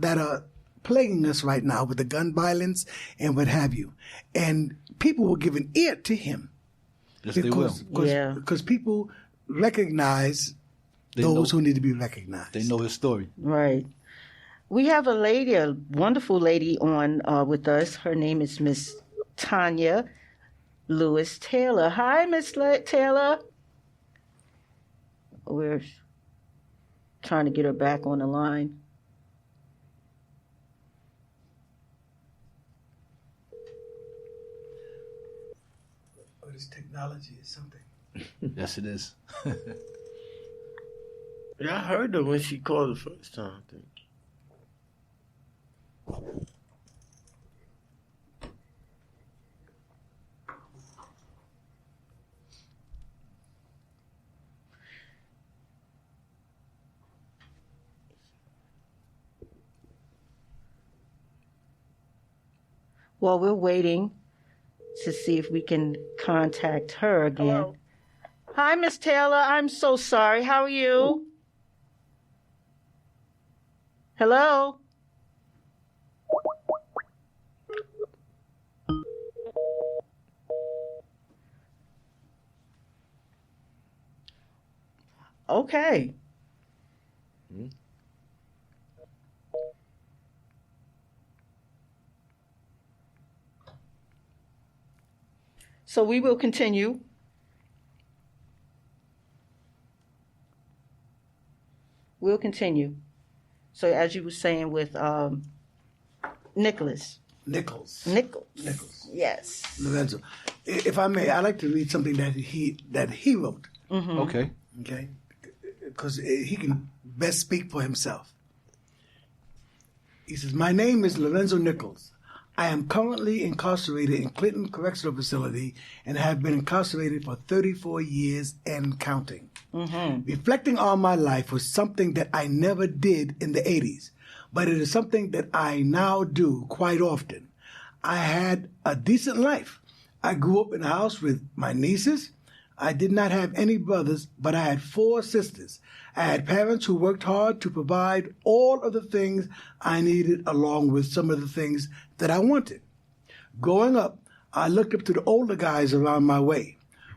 that are plaguing us right now with the gun violence and what have you. And people will give an ear to him. Yes, they will. Because people recognize those who need to be recognized. They know his story. Right. We have a lady, a wonderful lady on with us. Her name is Miss Tanya Lewis Taylor. Hi, Miss Taylor. We're trying to get her back on the line. Oh, this technology is something. Yes, it is. Yeah, I heard her when she called the first time, I think. Well, we're waiting to see if we can contact her again. Hello. Hi, Miss Taylor. I'm so sorry. How are you? Hello? Okay. So we will continue. We'll continue. So as you were saying with Nichols. Nichols. Yes. Lorenzo. If I may, I'd like to read something that he wrote. Mm-hmm. Okay. Okay? Because he can best speak for himself. He says, "My name is Lorenzo Nichols. I am currently incarcerated in Clinton Correctional Facility and have been incarcerated for 34 years and counting. Mm-hmm. Reflecting on my life was something that I never did in the 80s, but it is something that I now do quite often. I had a decent life. I grew up in a house with my nieces. I did not have any brothers, but I had 4 sisters. I had parents who worked hard to provide all of the things I needed along with some of the things that I wanted. Growing up, I looked up to the older guys around my way.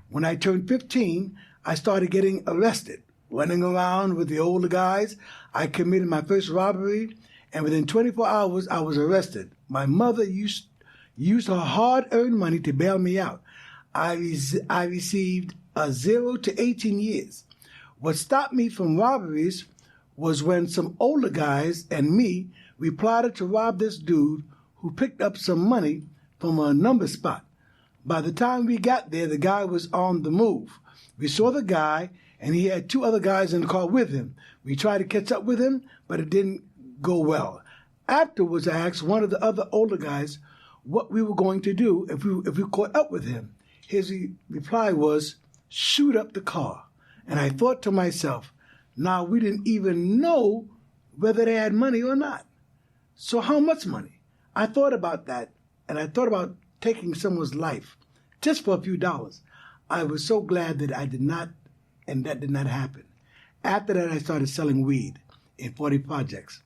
When I turned 15, I started getting arrested. Running around with the older guys, I committed my first robbery, and within 24 hours, I was arrested. My mother used her hard-earned money to bail me out. I received a 0 to 18 years. What stopped me from robberies was when some older guys and me, we plotted to rob this dude who picked up some money from a number spot. By the time we got there, the guy was on the move. We saw the guy, and he had 2 other guys in the car with him. We tried to catch up with him, but it didn't go well. Afterwards, I asked one of the other older guys what we were going to do if we caught up with him. His reply was, "Shoot up the car." And I thought to myself, now we didn't even know whether they had money or not. So how much money? I thought about that, and I thought about taking someone's life just for a few dollars. I was so glad that I did not, and that did not happen. After that, I started selling weed in 40 projects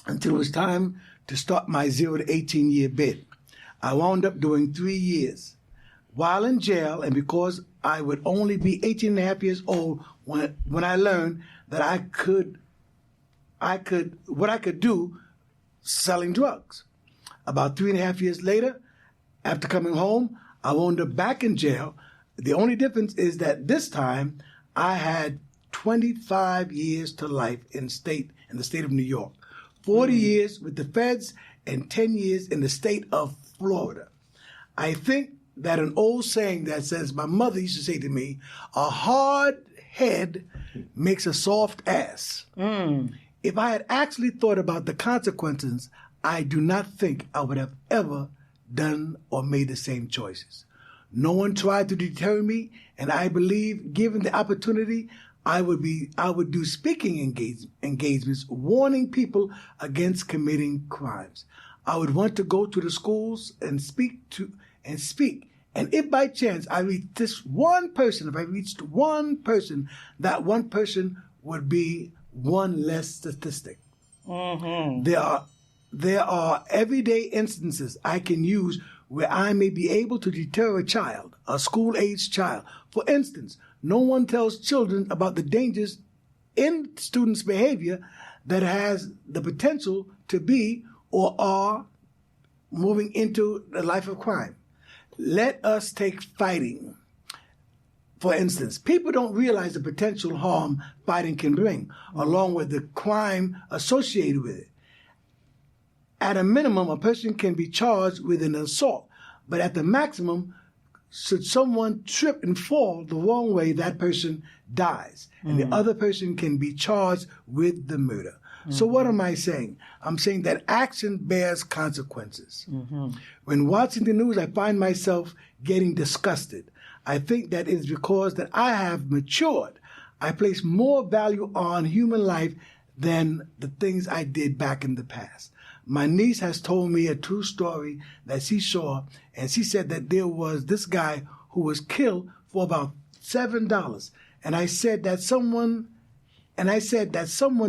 until it was time to start my 0 to 18-year bid. I wound up doing 3 years. While in jail, and because I would only be 18 and a half years old when I learned that what I could do selling drugs. About 3.5 years later, after coming home, I wound up back in jail. The only difference is that this time I had 25 years to life in the state of New York, 40 years with the feds, and 10 years in the state of Florida. I think that an old saying that says, my mother used to say to me, a hard head makes a soft ass. If I had actually thought about the consequences, I do not think I would have ever done or made the same choices. No one tried to deter me, and I believe, given the opportunity, I would do speaking engagements, warning people against committing crimes. I would want to go to the schools and speak. And if by chance I reached this one person, that one person would be one less statistic. Mm-hmm. There are everyday instances I can use where I may be able to deter a child, a school-aged child. For instance, no one tells children about the dangers in students' behavior that has the potential to be or are moving into the life of crime. Let us take fighting. For instance, people don't realize the potential harm fighting can bring, along with the crime associated with it. At a minimum, a person can be charged with an assault, but at the maximum, should someone trip and fall the wrong way, that person dies, and the other person can be charged with the murder. So what am I saying? I'm saying that action bears consequences. When watching the news, I find myself getting disgusted. I think that it is because that I have matured. I place more value on human life than the things I did back in the past. My niece has told me a true story that she saw, and she said that there was this guy who was killed for about $7. And I said that someone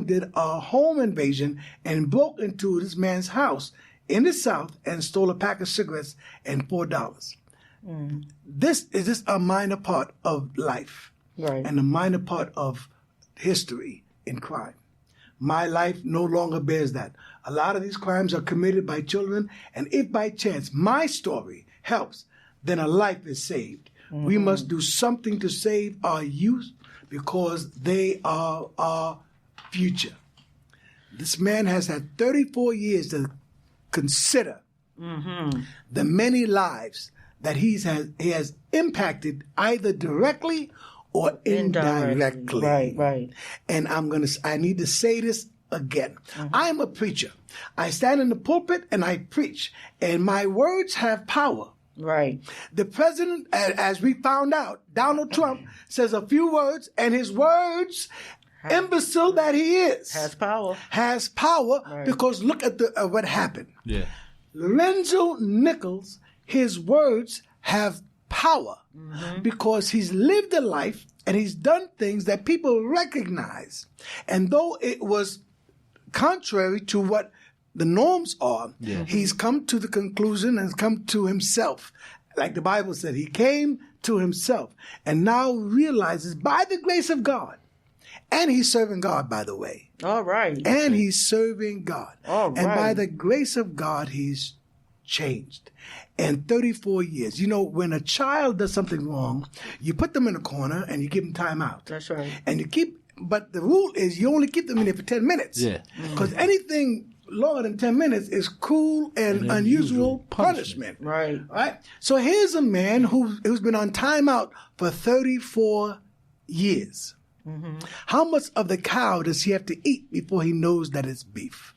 did a home invasion and broke into this man's house in the South and stole a pack of cigarettes and $4. This is just a minor part of life, Right. and a minor part of history in crime. My life no longer bears that. A lot of these crimes are committed by children, and if by chance my story helps, then a life is saved. We must do something to save our youth because they are our future. This man has had 34 years to consider the many lives that he has impacted either directly or indirectly. Right. And I need to say this again. I am a preacher. I stand in the pulpit and I preach, and my words have power. Right. The president, as we found out, Donald Trump, says a few words, and his words, imbecile that he is, Has power. has power. Right. Because look at what happened. Yeah. Lorenzo Nichols, his words have power because he's lived a life and he's done things that people recognize. And though it was contrary to what the norms are, he's come to the conclusion and come to himself. Like the Bible said, he came to himself and now realizes by the grace of God, and he's serving God, by the way. All right. And he's serving God. All And by right. the grace of God, he's changed. And 34 years. You know, when a child does something wrong, you put them in a corner and you give them time out. That's right. And but the rule is you only keep them in there for 10 minutes. Yeah. Because anything longer than 10 minutes is cruel and unusual punishment. Right. Right? So here's a man who's been on timeout for 34 years. How much of the cow does he have to eat before he knows that it's beef?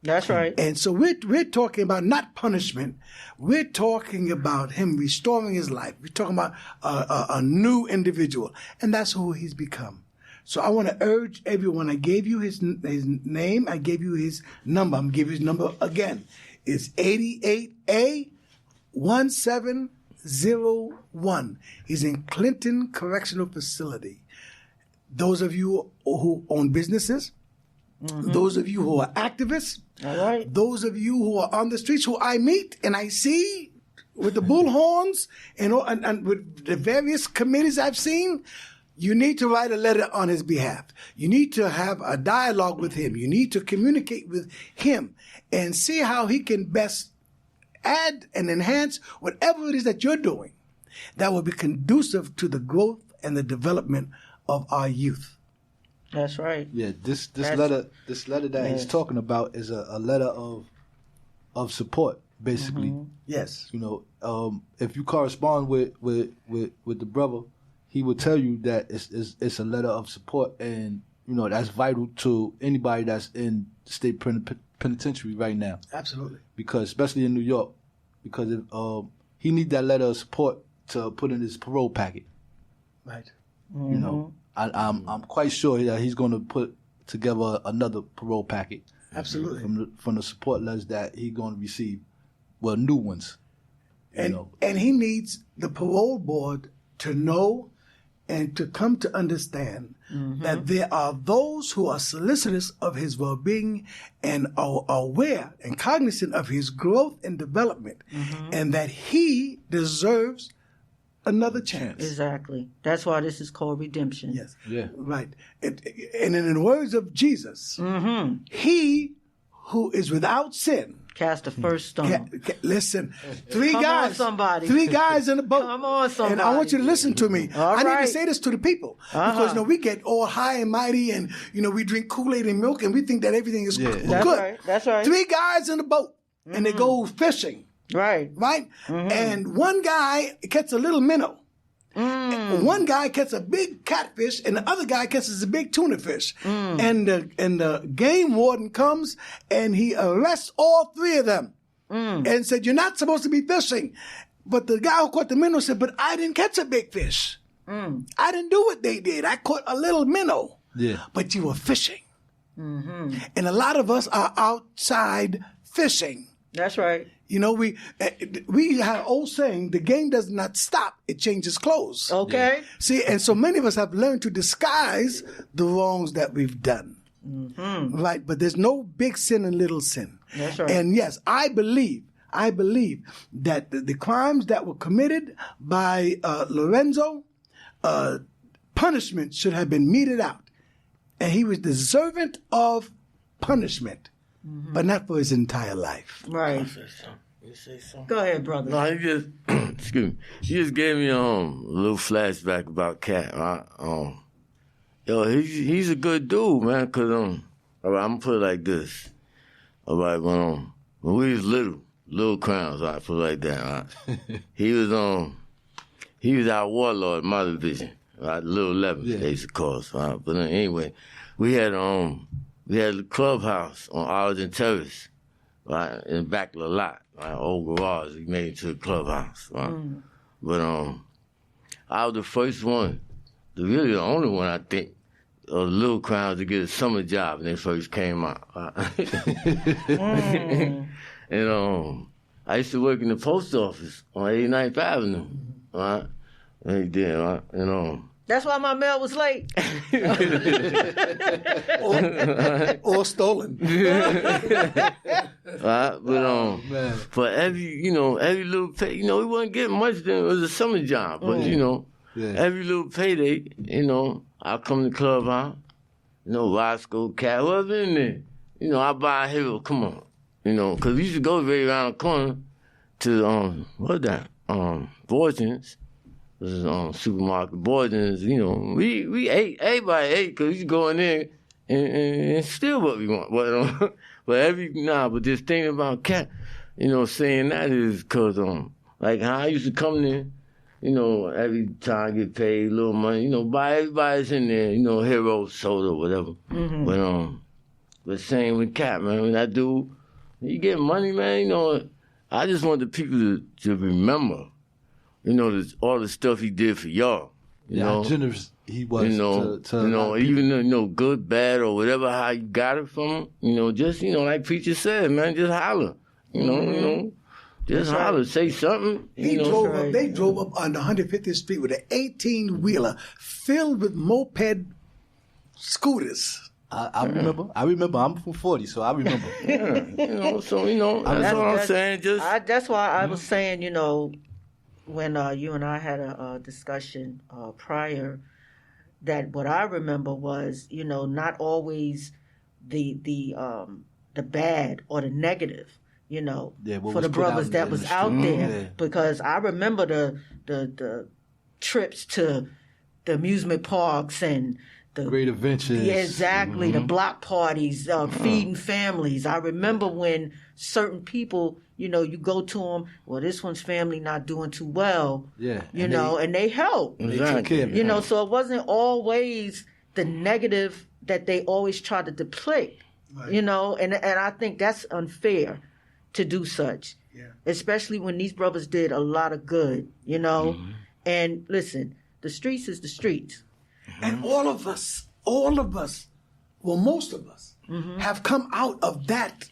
That's right. And so we're talking about not punishment. We're talking about him restoring his life. We're talking about a new individual. And that's who he's become. So I want to urge everyone. I gave you his name. I gave you his number. I'm going to give you his number again. It's 88A1701. He's in Clinton Correctional Facility. Those of you who own businesses, those of you who are activists, All right. those of you who are on the streets who I meet and I see with the bullhorns and with the various committees I've seen, you need to write a letter on his behalf. You need to have a dialogue with him. You need to communicate with him and see how he can best add and enhance whatever it is that you're doing that will be conducive to the growth and the development of our youth. That's right. Yeah, this letter that he's talking about is a letter of support, basically. Yes. You know, if you correspond with the brother, he will tell you that it's a letter of support, and you know that's vital to anybody that's in state penitentiary right now. Absolutely. Because especially in New York, because he need that letter of support to put in his parole packet. Right. You know, I'm quite sure that he's going to put together another parole packet. Absolutely. From the support letters that he's going to receive, well, new ones. And he needs the parole board to know and to come to understand that there are those who are solicitous of his well-being and are aware and cognizant of his growth and development, and that he deserves another chance. Exactly. That's why this is called redemption. Yes. Yeah. Right. And in the words of Jesus, he who is without sin, Cast the first stone. listen, three Come guys, on, somebody. three guys in a boat. Come on, somebody. And I want you to listen to me. All I need right. to say this to the people because we get all high and mighty, and we drink Kool-Aid and milk, and we think that everything is good. That's right. That's right. Three guys in a boat, and they go fishing. Right. Right, and one guy catches a little minnow. One guy catches a big catfish, and the other guy catches a big tuna fish. And the game warden comes and he arrests all three of them and said, "You're not supposed to be fishing." But the guy who caught the minnow said, "But I didn't catch a big fish. I didn't do what they did. I caught a little minnow. Yeah. But you were fishing." And a lot of us are outside fishing. That's right. We have an old saying, the game does not stop, it changes clothes. Okay. See, and so many of us have learned to disguise the wrongs that we've done. Right, but there's no big sin and little sin. That's right. And yes, I believe that the crimes that were committed by Lorenzo, punishment should have been meted out. And he was deserving of punishment, but not for his entire life. Right. You say something? Go ahead, brother. No, he just excuse me. He just gave me a little flashback about Cat. He's a good dude, man. Cause all right, I'm gonna put it like this. All right, when we was little crowns, all right, put it like that. All right. He was our warlord, my division, right? Little 11, they used to call us. Right? But anyway, we had the clubhouse on Arlington Terrace, right, in the back of the lot. Right, old garage, we made it to the clubhouse, right? But I was the first one, really the only one, I think, of the little crowns to get a summer job when they first came out. Right? And I used to work in the post office on 89th Avenue, right? And he did, right? And That's why my mail was late. or stolen. Right, but for every little pay, we wasn't getting much then. It was a summer job, but every little payday, I come to the club out, Roscoe, Cat, whoever in there, I buy a hero, come on, because we used to go right around the corner to Borgins. This is supermarket Borgins. We ate, everybody ate because we used to go in there and steal what we want. But but this thing about Cat, saying that is because like how I used to come there, every time I get paid a little money, buy everybody's in there, hero soda or whatever. But same with Cat, man. When that dude, he get money, man. I just want the people to remember. All the stuff he did for y'all. How generous he was even good, bad, or whatever, how you got it from him. Just like Preacher said, man, just holler. Just holler, say something. They drove up on 150th Street with an 18-wheeler filled with moped scooters. I remember. I'm from 40, so I remember. That's what I'm saying. That's why I was saying, when you and I had a discussion prior, that what I remember was, not always the bad or the negative, for the brothers that was out there. Because I remember the trips to the amusement parks and the Great Adventures. Yeah, exactly. The block parties, feeding families. I remember when certain people, you go to them, well, this one's family not doing too well. Yeah. And they help. Exactly. So it wasn't always the negative that they always try to deplete. Right. And I think that's unfair to do such. Yeah. Especially when these brothers did a lot of good, And listen, the streets is the streets. And all of us, well, most of us, have come out of that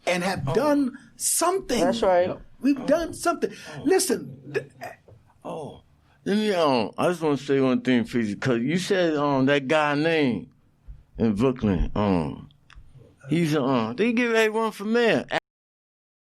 and have done something. That's right. We've done something. Listen. I just want to say one thing, Fizzy, because you said that guy name in Brooklyn. He's they get ready to run for mayor.